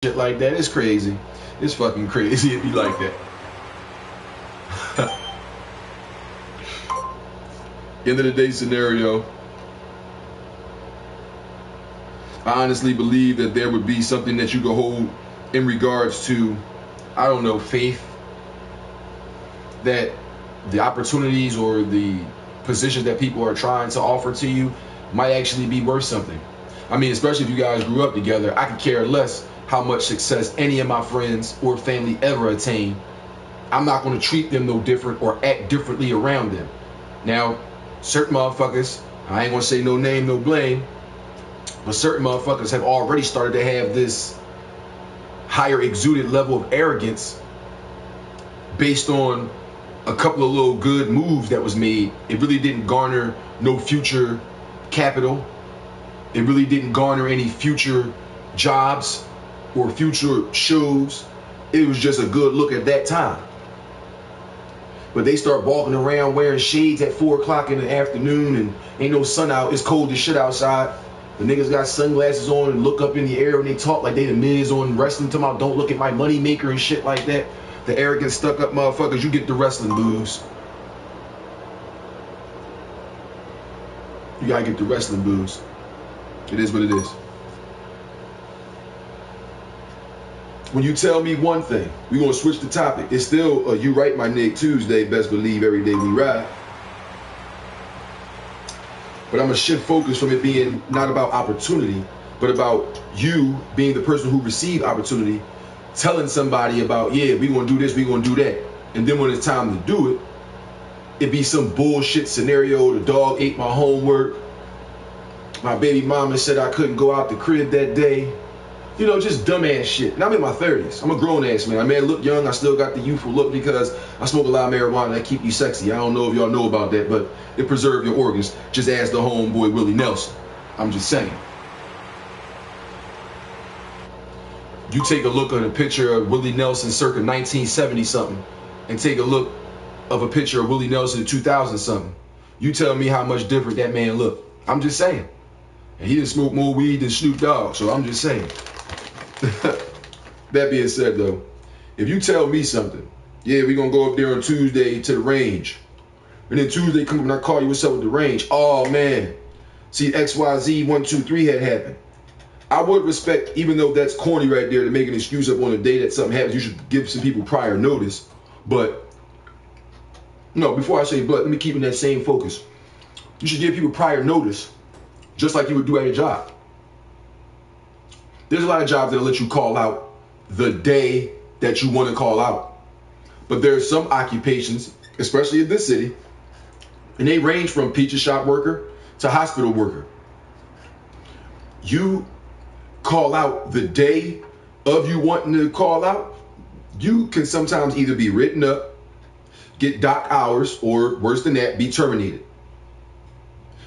shit like that. It's crazy. It's fucking crazy if you like that. End of the day scenario, I honestly believe that there would be something that you could hold in regards to, I don't know, faith, that the opportunities or the positions that people are trying to offer to you might actually be worth something. I mean, especially if you guys grew up together, I could care less how much success any of my friends or family ever attain. I'm not going to treat them no different or act differently around them. Now, certain motherfuckers, I ain't going to say no name, no blame, but certain motherfuckers have already started to have this higher exuded level of arrogance based on a couple of little good moves that was made. It really didn't garner no future capital. It really didn't garner any future jobs or future shows. It was just a good look at that time. But they start walking around wearing shades at 4 o'clock in the afternoon and ain't no sun out. It's cold as shit outside. The niggas got sunglasses on and look up in the air when they talk like they the Miz on wrestling, talking about don't look at my money maker and shit like that. The arrogant, stuck up motherfuckers, you get the wrestling booze. You gotta get the wrestling booze. It is what it is. When you tell me one thing, we're gonna switch the topic. It's still You Right My Nig Tuesday, best believe every day we ride. But I'm gonna shift focus from it being not about opportunity, but about you being the person who received opportunity, telling somebody about, yeah, we gonna do this, we gonna do that. And then when it's time to do it, it be some bullshit scenario. The dog ate my homework. My baby mama said I couldn't go out the crib that day. You know, just dumbass shit. And I'm in my 30s. I'm a grown ass man. I may look young. I still got the youthful look because I smoke a lot of marijuana that keep you sexy. I don't know if y'all know about that, but it preserves your organs. Just ask the homeboy Willie Nelson. I'm just saying. You take a look at a picture of Willie Nelson circa 1970 something and take a look of a picture of Willie Nelson in 2000 something. You tell me how much different that man looked. I'm just saying. And he didn't smoke more weed than Snoop Dogg, so I'm just saying. That being said, though, if you tell me something, yeah, we're going to go up there on Tuesday to the range. And then Tuesday come up and I call you, what's up with the range? Oh, man. See, XYZ 1, 2, 3 had happened. I would respect, even though that's corny right there to make an excuse up on a day that something happens, you should give some people prior notice. But, no, before I say but, let me keep in that same focus. You should give people prior notice, just like you would do at a job. There's a lot of jobs that'll let you call out the day that you want to call out. But there's some occupations, especially in this city, and they range from pizza shop worker to hospital worker. You call out the day of you wanting to call out, you can sometimes either be written up, get docked hours, or worse than that, be terminated.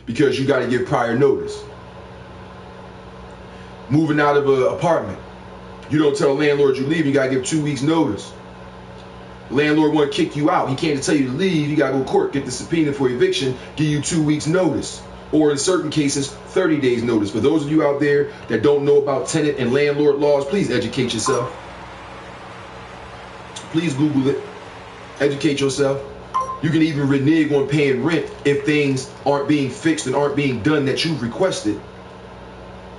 Because you got to give prior notice. Moving out of an apartment, you don't tell a landlord you leave, you got to give 2 weeks notice. Landlord want to kick you out, he can't tell you to leave, you got to go to court, get the subpoena for eviction, give you 2 weeks notice. Or in certain cases, 30 days notice. For those of you out there that don't know about tenant and landlord laws, please educate yourself. Please Google it. Educate yourself. You can even renege on paying rent if things aren't being fixed and aren't being done that you've requested.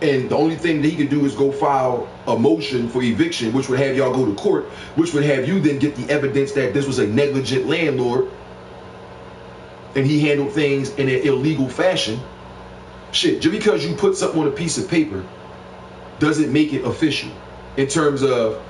And the only thing that he can do is go file a motion for eviction, which would have y'all go to court, which would have you then get the evidence that this was a negligent landlord and he handled things in an illegal fashion. Shit, just because you put something on a piece of paper doesn't make it official. In terms of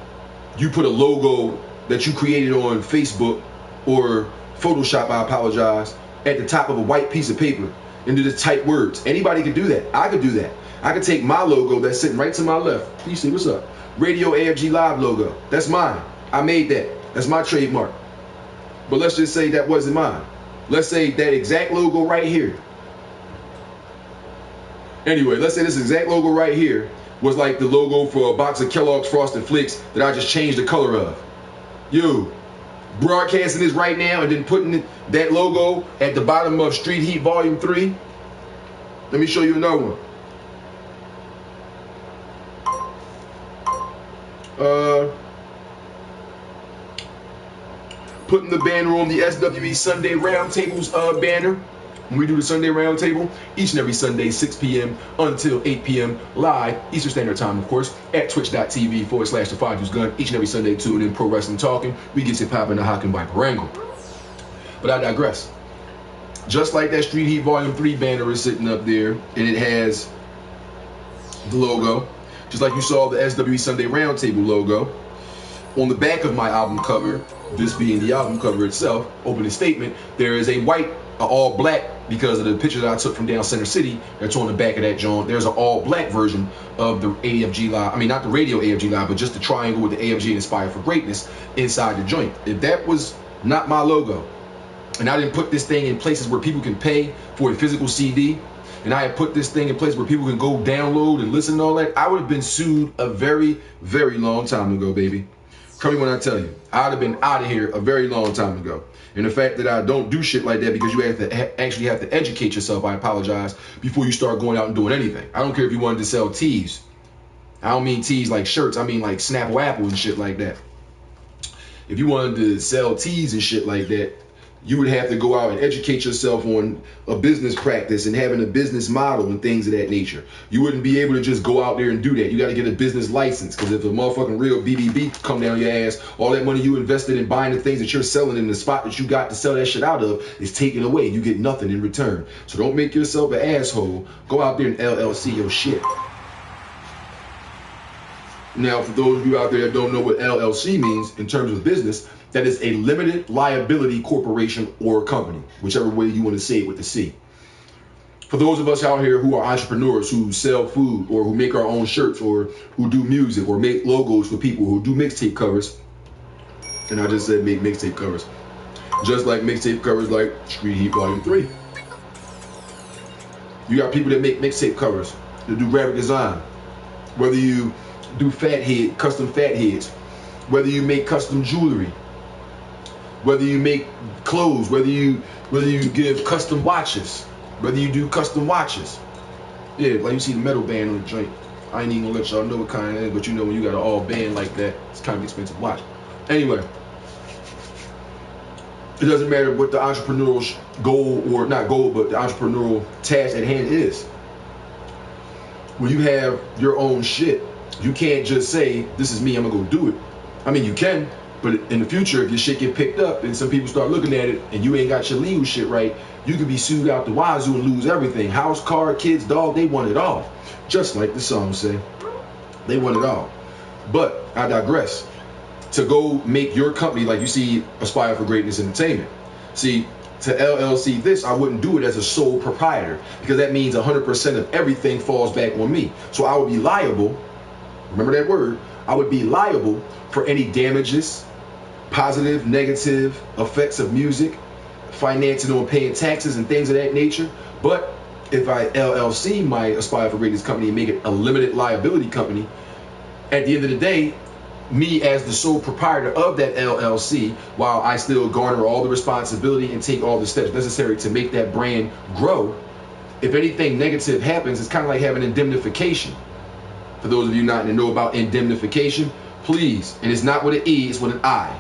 you put a logo that you created on Facebook or Photoshop, I apologize, at the top of a white piece of paper and do the type words. Anybody could do that. I could do that. I could take my logo that's sitting right to my left. Please see, what's up? Radio AFG Live logo. That's mine. I made that. That's my trademark. But let's just say that wasn't mine. Let's say that exact logo right here. Anyway, let's say this exact logo right here was like the logo for a box of Kellogg's Frosted Flakes that I just changed the color of. You broadcasting this right now and then putting that logo at the bottom of Street Heat Volume 3. Let me show you another one. Putting the banner on the SWE Sunday Roundtables banner. When we do the Sunday Roundtable, each and every Sunday, 6 p.m. until 8 p.m. live, Eastern Standard Time, of course, at twitch.tv/The Five Dudes Gun. Each and every Sunday, tune in Pro Wrestling Talking. We get it popping the Hock and Viper angle. But I digress. Just like that Street Heat Volume 3 banner is sitting up there, and it has the logo, just like you saw the SWE Sunday Roundtable logo, on the back of my album cover, this being the album cover itself, opening statement, there is a white, all black, because of the picture that I took from down Center City, that's on the back of that joint. There's an all black version of the AFG live, I mean not the radio AFG live, but just the triangle with the AFG Inspired for Greatness inside the joint. If that was not my logo, and I didn't put this thing in places where people can pay for a physical CD, and I had put this thing in place where people can go download and listen to all that, I would have been sued a very, very long time ago, baby. Tell me when I tell you, I'd have been out of here a very long time ago. And the fact that I don't do shit like that because you have to actually have to educate yourself, I apologize, before you start going out and doing anything. I don't care if you wanted to sell tees. I don't mean tees like shirts. I mean like Snapple Apple and shit like that. If you wanted to sell tees and shit like that, you would have to go out and educate yourself on a business practice and having a business model and things of that nature. You wouldn't be able to just go out there and do that. You got to get a business license, because if a motherfucking real BBB come down your ass, all that money you invested in buying the things that you're selling in the spot that you got to sell that shit out of is taken away. You get nothing in return. So don't make yourself an asshole. Go out there and LLC your shit. Now, for those of you out there that don't know what LLC means in terms of business, that is a limited liability corporation or company, whichever way you want to say it with the C. For those of us out here who are entrepreneurs, who sell food, or who make our own shirts, or who do music, or make logos for people, who do mixtape covers, and I just said make mixtape covers, just like mixtape covers like Street Heat Volume 3. You got people that make mixtape covers, that do graphic design, whether you do custom fat heads, whether you make custom jewelry, whether you make clothes, whether you give custom watches, whether you do custom watches. Yeah, like you see the metal band on the joint. I ain't even gonna let y'all know what kind it is, but you know when you got an all band like that, it's kind of expensive watch. Anyway, it doesn't matter what the entrepreneurial goal, or not goal, but the entrepreneurial task at hand is. When you have your own shit, you can't just say, this is me, I'm gonna go do it. I mean, you can, but in the future, if your shit get picked up and some people start looking at it and you ain't got your legal shit right, you could be sued out the wazoo and lose everything. House, car, kids, dog, they want it all. Just like the song say, they want it all. But I digress. To go make your company, like you see Aspire for Greatness Entertainment. See, to LLC this, I wouldn't do it as a sole proprietor, because that means 100% of everything falls back on me. So I would be liable, remember that word, I would be liable for any damages, positive, negative effects of music, financing on paying taxes and things of that nature. But if I LLC my Aspire for Greatness company and make it a limited liability company, at the end of the day, me as the sole proprietor of that LLC, while I still garner all the responsibility and take all the steps necessary to make that brand grow, if anything negative happens, it's kind of like having indemnification. For those of you not to know about indemnification, please, and it's not with an E, it's with an I.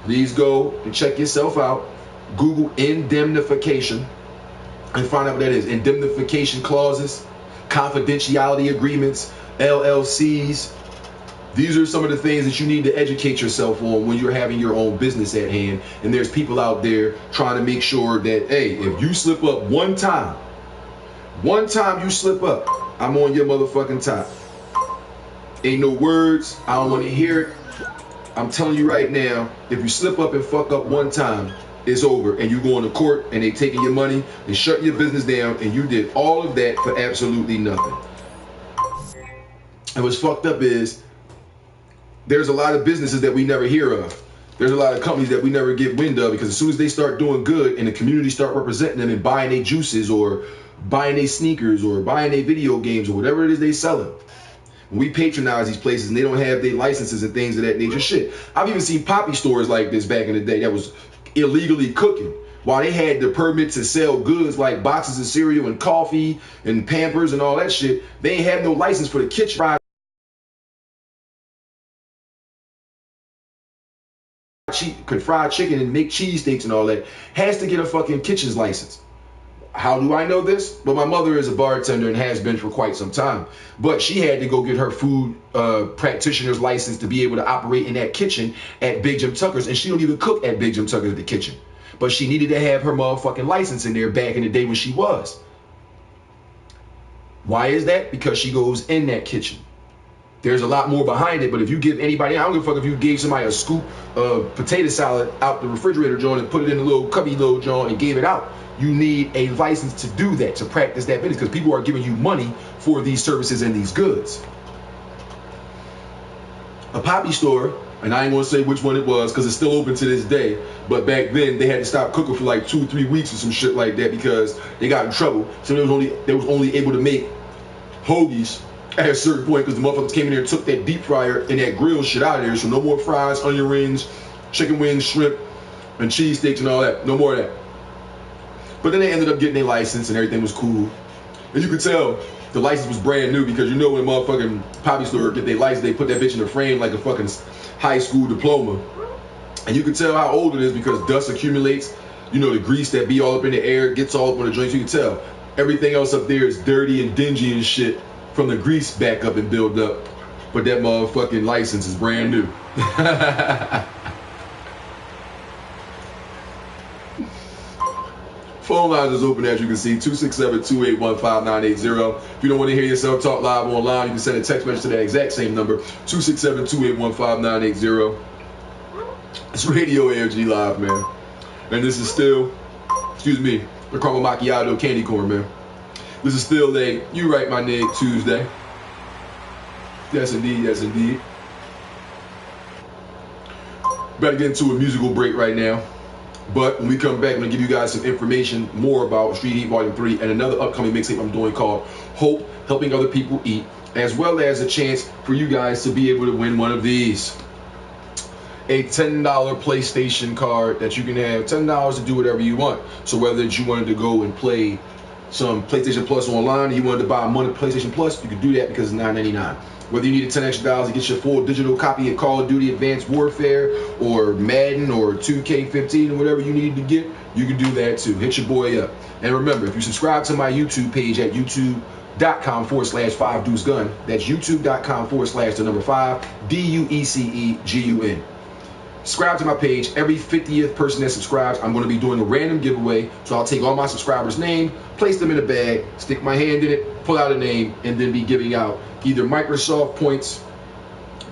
Please go and check yourself out. Google indemnification and find out what that is. Indemnification clauses, confidentiality agreements, LLCs. These are some of the things that you need to educate yourself on when you're having your own business at hand. And there's people out there trying to make sure that, hey, if you slip up one time you slip up, I'm on your motherfucking top. Ain't no words, I don't want to hear it. I'm telling you right now, if you slip up and fuck up one time, it's over, and you going to court and they taking your money and shutting your business down, and you did all of that for absolutely nothing. And what's fucked up is there's a lot of businesses that we never hear of. There's a lot of companies that we never get wind of, because as soon as they start doing good and the community start representing them and buying their juices or buying their sneakers or buying their video games or whatever it is they selling, when we patronize these places and they don't have their licenses and things of that nature, shit. I've even seen poppy stores like this back in the day that was illegally cooking, while they had the permit to sell goods like boxes of cereal and coffee and Pampers and all that shit. They ain't had no license for the kitchen. fry chicken and make cheesesteaks and all that, has to get a fucking kitchen's license. How do I know this? Well, my mother is a bartender and has been for quite some time. But she had to go get her food practitioner's license to be able to operate in that kitchen at Big Jim Tucker's. And she don't even cook at Big Jim Tucker's at the kitchen. But she needed to have her motherfucking license in there back in the day when she was. Why is that? Because she goes in that kitchen. There's a lot more behind it, but if you give anybody, I don't give a fuck if you gave somebody a scoop of potato salad out the refrigerator joint and put it in a little cubby little joint and gave it out, you need a license to do that, to practice that business, because people are giving you money for these services and these goods. A poppy store, and I ain't gonna say which one it was because it's still open to this day, but back then they had to stop cooking for like 2-3 weeks or some shit like that because they got in trouble. So they was only able to make hoagies at a certain point because the motherfuckers came in there and took that deep fryer and that grill shit out of there. So no more fries, onion rings, chicken wings, shrimp, and cheesesteaks and all that. No more of that. But then they ended up getting their license and everything was cool. And you could tell the license was brand new because you know when a motherfucking poppy store get their license, they put that bitch in the frame like a fucking high school diploma. And you can tell how old it is because dust accumulates. You know, the grease that be all up in the air gets all up on the joints. You can tell everything else up there is dirty and dingy and shit from the grease back up and build up. But that motherfucking license is brand new. Phone lines is open, as you can see, 267-281-5980. If you don't want to hear yourself talk live online, you can send a text message to that exact same number, 267-281-5980. It's Radio AFG Live, man. And this is still, excuse me, the caramel macchiato candy corn, man. This is still a You Right My Nigga Tuesday. Yes, indeed, yes, indeed. Better get into a musical break right now. But when we come back, I'm going to give you guys some information more about Street Heat Volume 3 and another upcoming mixtape I'm doing called Hope, Helping Other People Eat, as well as a chance for you guys to be able to win one of these. A $10 PlayStation card that you can have, $10 to do whatever you want. So whether you wanted to go and play some PlayStation Plus online, and you wanted to buy a month of PlayStation Plus, you could do that because it's $9.99. Whether you needed $10 extra to get your full digital copy of Call of Duty Advanced Warfare or Madden or 2K15 or whatever you needed to get, you can do that too. Hit your boy up. And remember, if you subscribe to my YouTube page at youtube.com/5deucegun, that's youtube.com/5DUECEGUN. Subscribe to my page. Every 50th person that subscribes, I'm going to be doing a random giveaway. So I'll take all my subscribers' name, place them in a bag, stick my hand in it, pull out a name, and then be giving out either Microsoft points,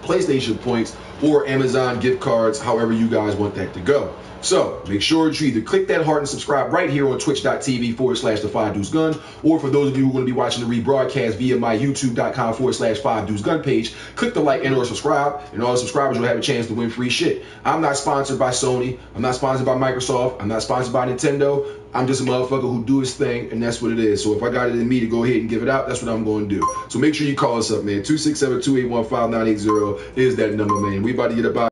PlayStation points, or Amazon gift cards, however you guys want that to go. So make sure to either click that heart and subscribe right here on twitch.tv/the5deucegun, or for those of you who are going to be watching the rebroadcast via my youtube.com/5deucegun page, click the like and or subscribe, and all the subscribers will have a chance to win free shit. I'm not sponsored by Sony. I'm not sponsored by Microsoft. I'm not sponsored by Nintendo. I'm just a motherfucker who do his thing, and that's what it is. So if I got it in me to go ahead and give it out, that's what I'm going to do. So make sure you call us up, man. 267-281-5980 is that number, man. We about to get up out.